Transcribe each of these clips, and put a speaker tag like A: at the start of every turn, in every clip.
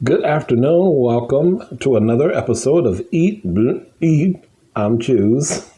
A: Good afternoon. Welcome to another episode of Eat. I'm Choose.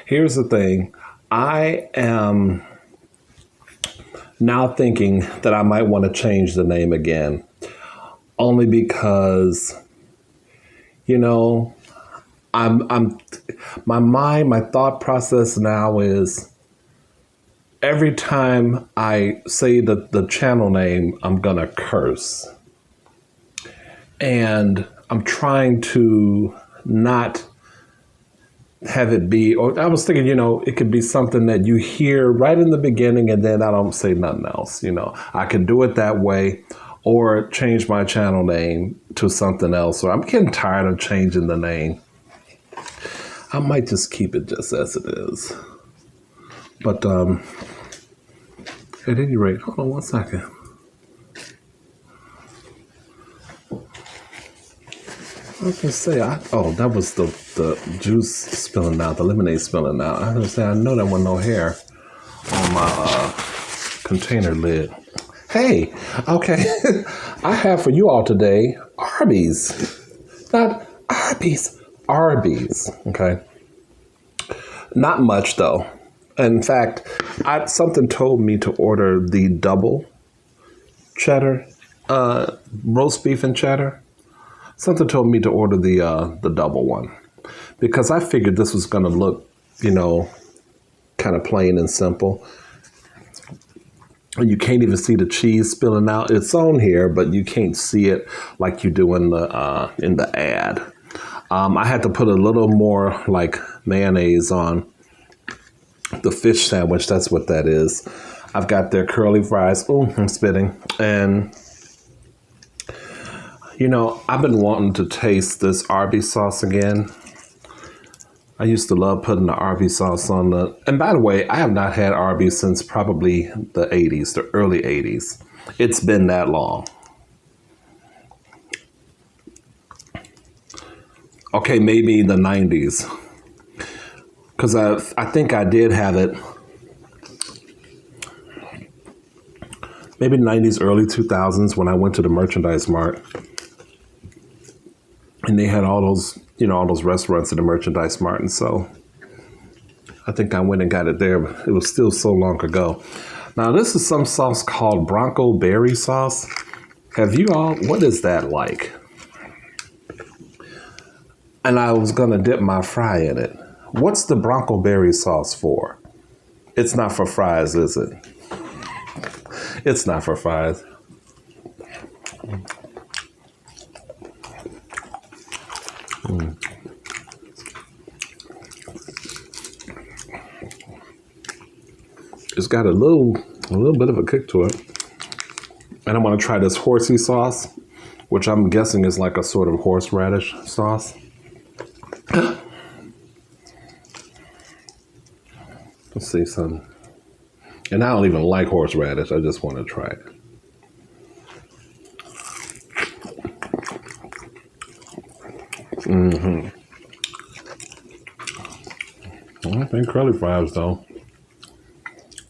A: Here's the thing. I am now thinking that I might want to change the name again, only because you know I'm my mind, my thought process now is every time I say the channel name, I'm gonna curse. And I'm trying to not have it be, or I was thinking, it could be something that you hear right in the beginning and then I don't say nothing else. I could do it that way or change my channel name to something else. So I'm getting tired of changing the name. I might just keep it just as it is. But at any rate, hold on one second. I was gonna say, that was the juice spilling out, the lemonade spilling out. I was gonna say, I know there wasn't no hair on my container lid. Hey, okay, I have for you all today Arby's, not Arby's, Arby's. Okay, not much though. In fact, something told me to order the double cheddar, roast beef and cheddar. Something told me to order the double one because I figured this was going to look, kind of plain and simple. And you can't even see the cheese spilling out. It's on here, but you can't see it like you do in the ad. I had to put a little more like mayonnaise on the fish sandwich. That's what that is. I've got their curly fries. Oh, I'm spitting. And I've been wanting to taste this Arby's sauce again. I used to love putting the Arby's sauce on and by the way, I have not had Arby's since probably the 80s, the early 80s. It's been that long. Okay, maybe the 90s. Because I think I did have it maybe 90s, early 2000s when I went to the merchandise mart. And they had all those restaurants in the merchandise mart. And so I think I went and got it there, but it was still so long ago. Now, this is some sauce called Bronco Berry sauce. What is that like? And I was going to dip my fry in it. What's the Bronco Berry sauce for? It's not for fries, is it? It's not for fries. It's got a little bit of a kick to it. And I'm going to try this horsey sauce, which I'm guessing is like a sort of horseradish sauce. Let's see some. And I don't even like horseradish. I just want to try it. I think curly fries though.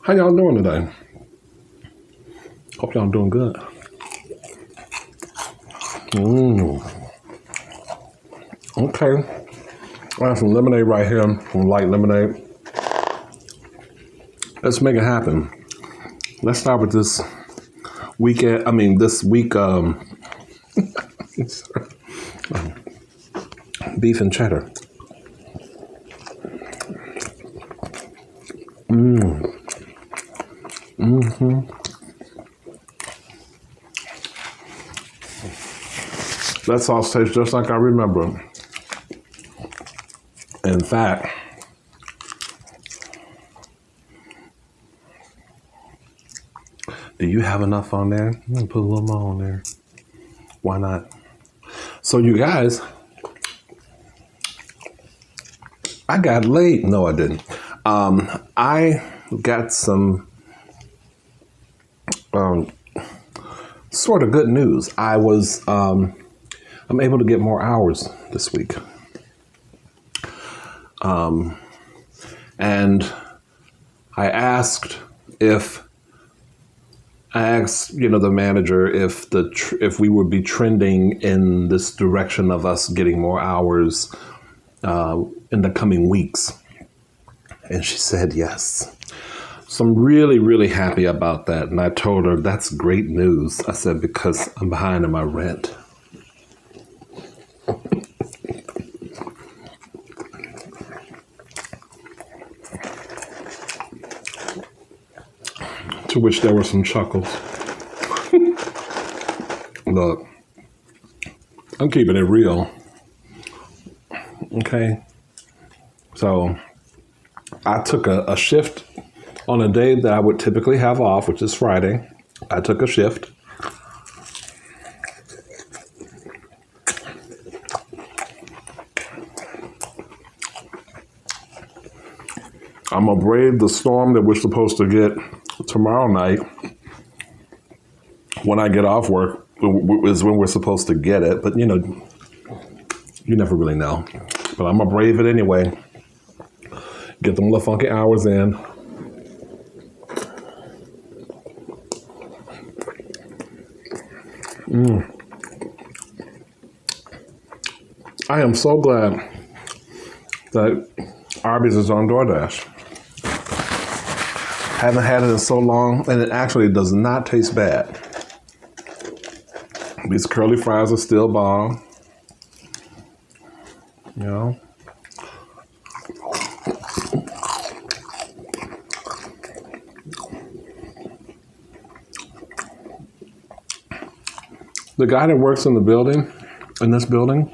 A: How y'all doing today? Hope y'all doing good. Okay. I have some lemonade right here, some light lemonade. Let's make it happen. Let's start with this this week beef and cheddar. That sauce tastes just like I remember. In fact, do you have enough on there? I'm gonna put a little more on there. Why not? So you guys, I got laid. No, I didn't. I got some sort of good news. I'm able to get more hours this week. And I asked if I asked, the manager if we would be trending in this direction of us getting more hours in the coming weeks. And she said yes. So I'm really, really happy about that. And I told her, that's great news. I said, because I'm behind in my rent. To which there were some chuckles. Look, I'm keeping it real. Okay. So I took a shift on a day that I would typically have off, which is Friday. I took a shift. I'm going to brave the storm that we're supposed to get tomorrow night. When I get off work is when we're supposed to get it. But, you never really know. But I'm going to brave it anyway. Get them little funky hours in. I am so glad that Arby'S is on DoorDash. Haven't had it in so long, and it actually does not taste bad. These curly fries are still bomb. The guy that works in this building,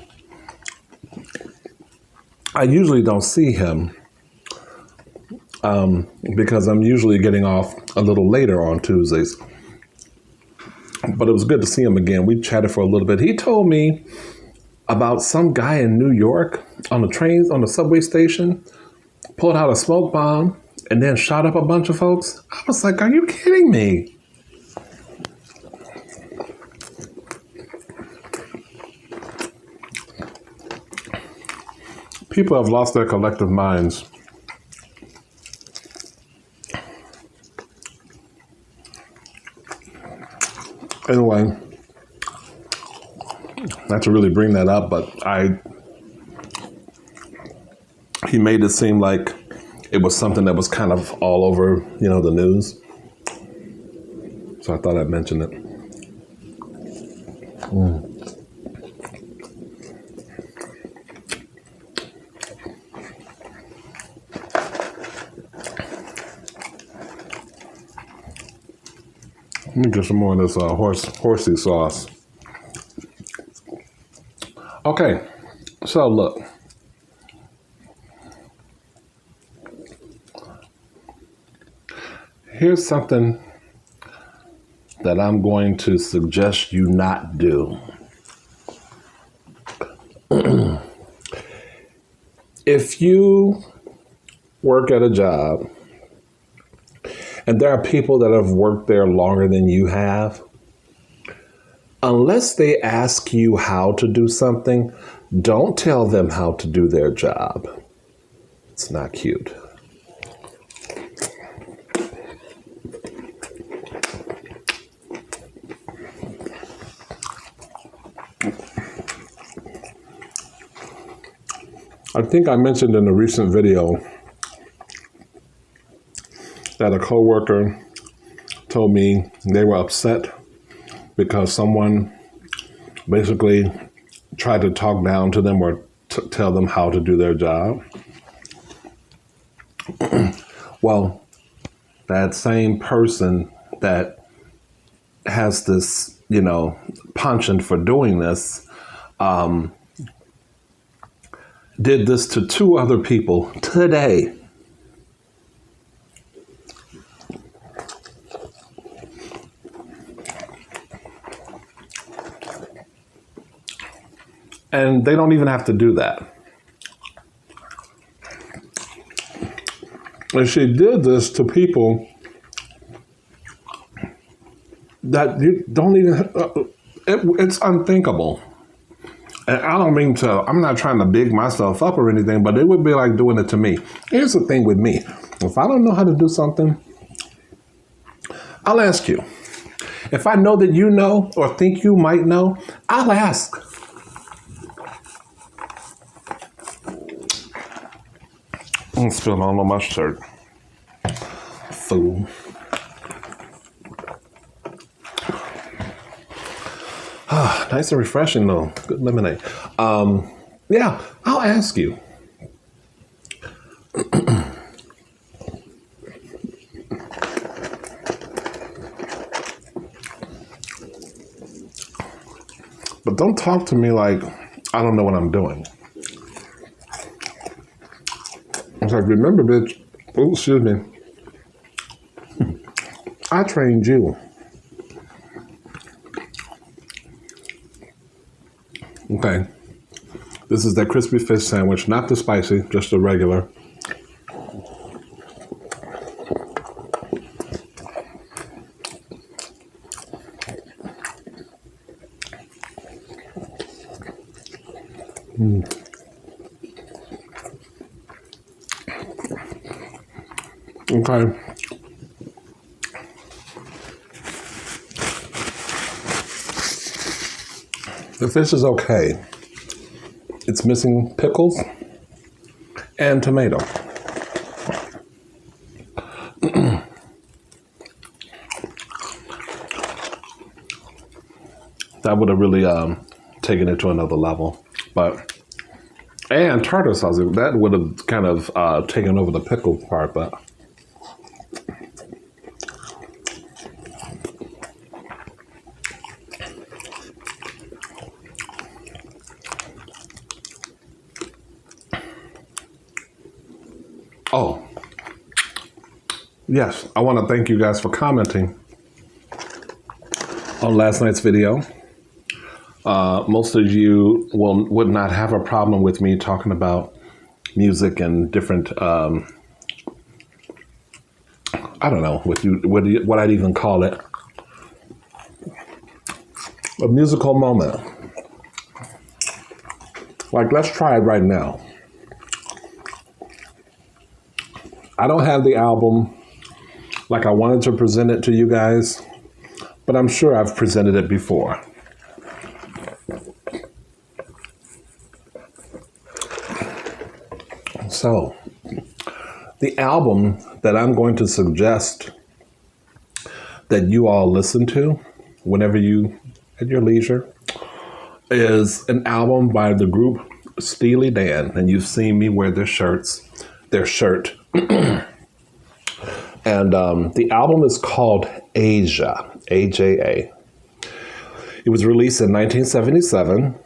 A: I usually don't see him because I'm usually getting off a little later on Tuesdays. But it was good to see him again. We chatted for a little bit. He told me about some guy in New York on the subway station, pulled out a smoke bomb and then shot up a bunch of folks. I was like, are you kidding me? People have lost their collective minds. Anyway, not to really bring that up, but he made it seem like it was something that was kind of all over, the news. So I thought I'd mention it. Let me get some more of this horsey sauce. Okay, so look. Here's something that I'm going to suggest you not do. If you work at a job and there are people that have worked there longer than you have, unless they ask you how to do something, don't tell them how to do their job. It's not cute. I think I mentioned in a recent video that a coworker told me they were upset because someone basically tried to talk down to them or tell them how to do their job. Well, that same person that has this, penchant for doing this, did this to 2 other people today. And they don't even have to do that. And she did this to people that you don't even, it's unthinkable. And I don't mean to, I'm not trying to big myself up or anything, but it would be like doing it to me. Here's the thing with me. If I don't know how to do something, I'll ask you. If I know that you know or think you might know, I'll ask. I'm spilling all on my shirt. Fool. Nice and refreshing though. Good lemonade. Yeah, I'll ask you. But don't talk to me like I don't know what I'm doing. It's like, remember, bitch, oh, excuse me, I trained you. Okay. This is that crispy fish sandwich, not the spicy, just the regular. Okay. The fish is okay. It's missing pickles and tomato. That would have really taken it to another level. And tartar sauce, that would have kind of taken over the pickle part, but oh, yes, I want to thank you guys for commenting on last night's video. Most of you would not have a problem with me talking about music and different, I don't know what I'd even call it. A musical moment. Like, let's try it right now. I don't have the album like I wanted to present it to you guys, but I'm sure I've presented it before. So, the album that I'm going to suggest that you all listen to whenever you at your leisure is an album by the group Steely Dan, and you've seen me wear their shirt. And the album is called Aja, A-J-A. It was released in 1977,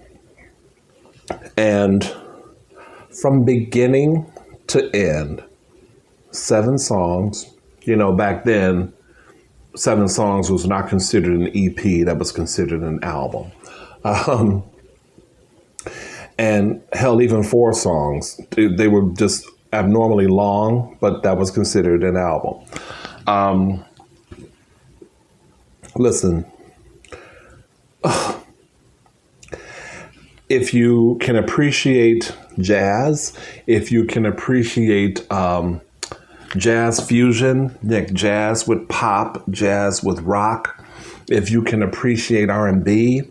A: and from beginning to end, 7 songs. You know, back then, 7 songs was not considered an EP, that was considered an album. And hell, even 4 songs, they were just abnormally long, but that was considered an album. Listen, if you can appreciate jazz, if you can appreciate jazz fusion, like jazz with pop, jazz with rock, if you can appreciate R&B,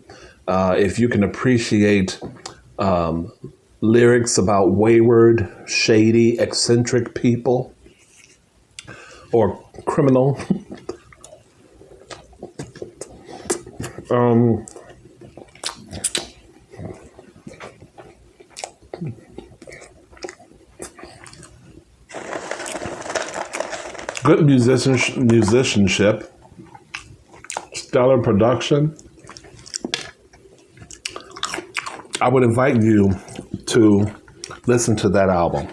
A: if you can appreciate lyrics about wayward, shady, eccentric people or criminal. Good musicianship, stellar production. I would invite you to listen to that album.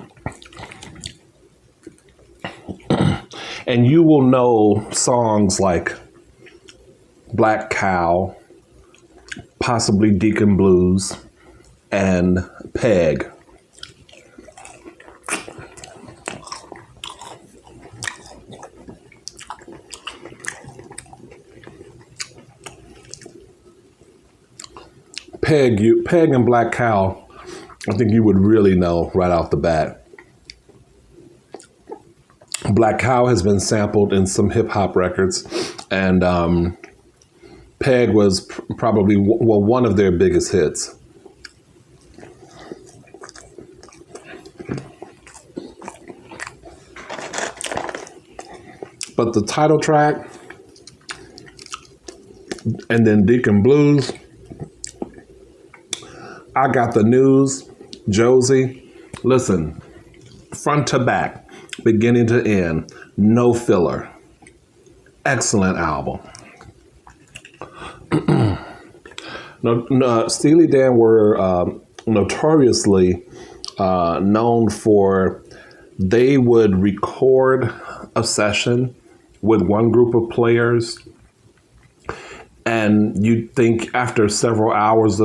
A: And you will know songs like Black Cow, possibly Deacon Blues, and Peg. Peg and Black Cow, I think you would really know right off the bat. Black Cow has been sampled in some hip hop records, and Peg was probably, well, one of their biggest hits. But the title track and then Deacon Blues, I Got the News, Josie, listen, front to back, beginning to end, no filler. Excellent album. Steely Dan were notoriously known for, they would record a session with one group of players, and you'd think after several hours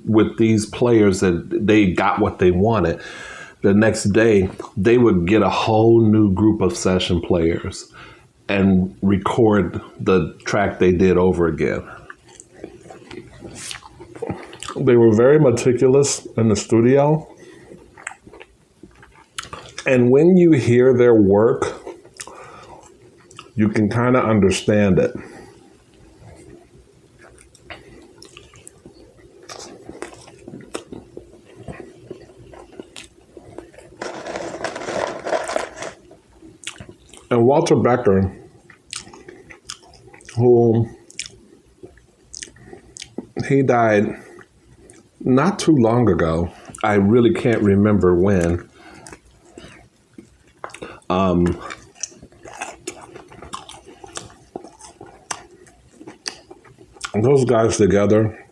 A: with these players that they got what they wanted. The next day, they would get a whole new group of session players and record the track they did over again. They were very meticulous in the studio. And when you hear their work, you can kind of understand it. And Walter Becker, who he died not too long ago. I really can't remember when. Those guys together,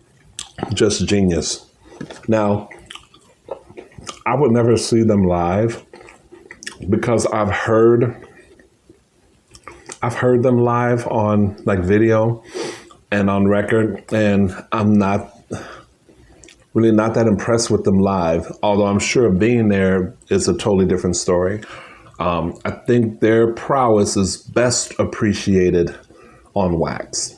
A: just genius. Now, I would never see them live because I've heard them live on like video and on record, and I'm not that impressed with them live, although I'm sure being there is a totally different story. I think their prowess is best appreciated on wax.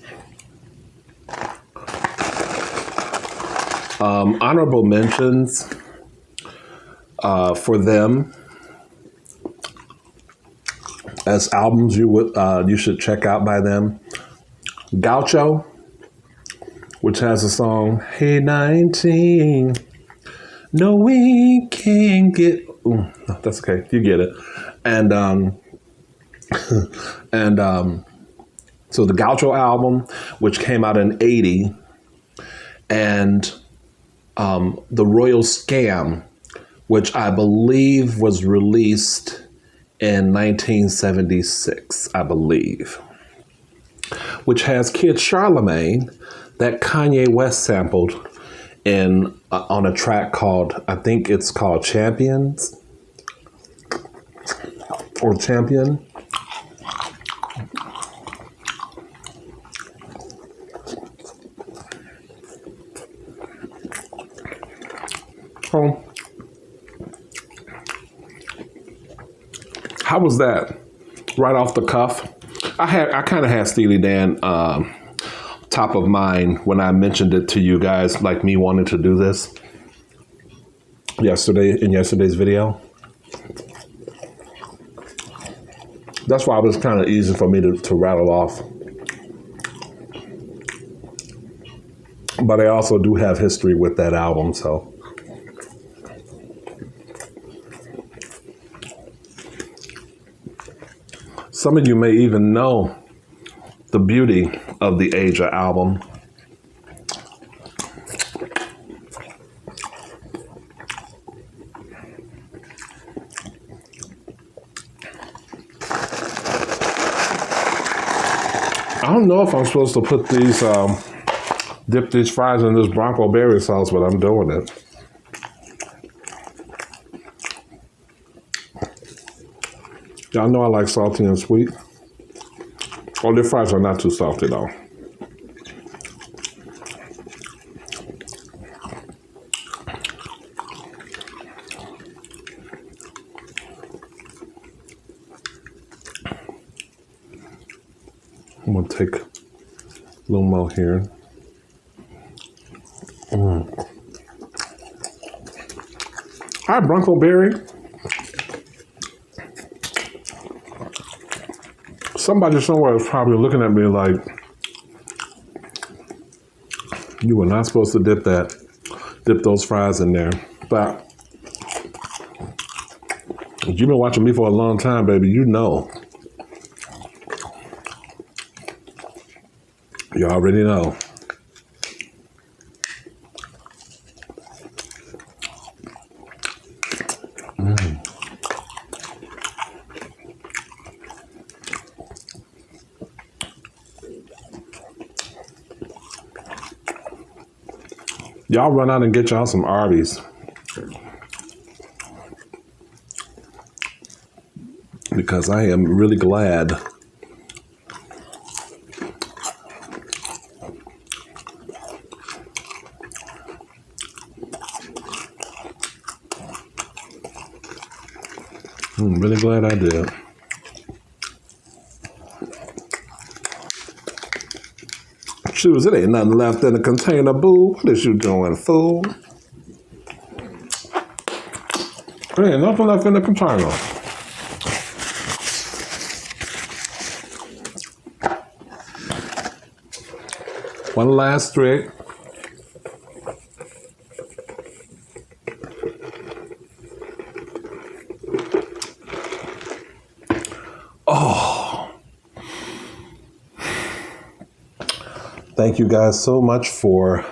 A: Honorable mentions for them as albums you should check out by them. Gaucho, which has a song, Hey 19, no we can't get, no, that's okay, you get it. And so the Gaucho album, which came out in 80, and the Royal Scam, which I believe was released in 1976, I believe, which has Kid Charlemagne that Kanye West sampled on a track called, I think it's called Champions or Champion. Oh, how was that? Right off the cuff. I kind of had Steely Dan top of mind when I mentioned it to you guys, like me wanting to do this in yesterday's video. That's why it was kind of easy for me to rattle off. But I also do have history with that album, so. Some of you may even know the beauty of the Aja album. I don't know if I'm supposed to put these, dip these fries in this Bronco berry sauce, but I'm doing it. Y'all know I like salty and sweet. Oh, the fries are not too salty though. I'm gonna take a little more here. Hi, Bronco Berry. Somebody somewhere is probably looking at me like, You were not supposed to dip those fries in there. But if you've been watching me for a long time, baby, you know. You already know. Y'all run out and get y'all some Arby's. Because I am really glad I'm really glad I did. Shoes, it ain't nothing left in the container, boo. What is you doing, fool? There ain't nothing left in the container. One last trick. Oh. Thank you guys so much for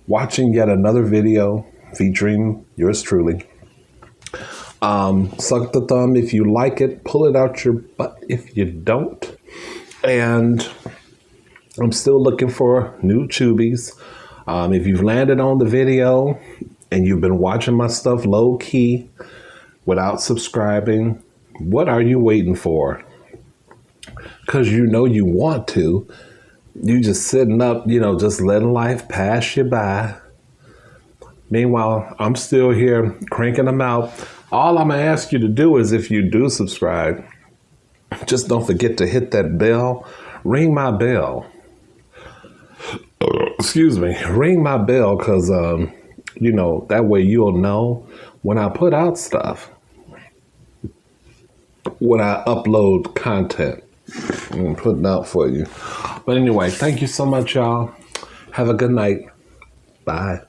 A: watching yet another video featuring yours truly. Suck the thumb if you like it. Pull it out your butt if you don't. And I'm still looking for new Tubies. If you've landed on the video and you've been watching my stuff low key without subscribing, what are you waiting for? Because you know you want to. You just sitting up, just letting life pass you by. Meanwhile, I'm still here cranking them out. All I'm going to ask you to do is, if you do subscribe, just don't forget to hit that bell. Ring my bell. Excuse me. Ring my bell because, that way you'll know when I put out stuff. When I upload content. I'm putting out for you. But anyway, thank you so much, y'all. Have a good night. Bye.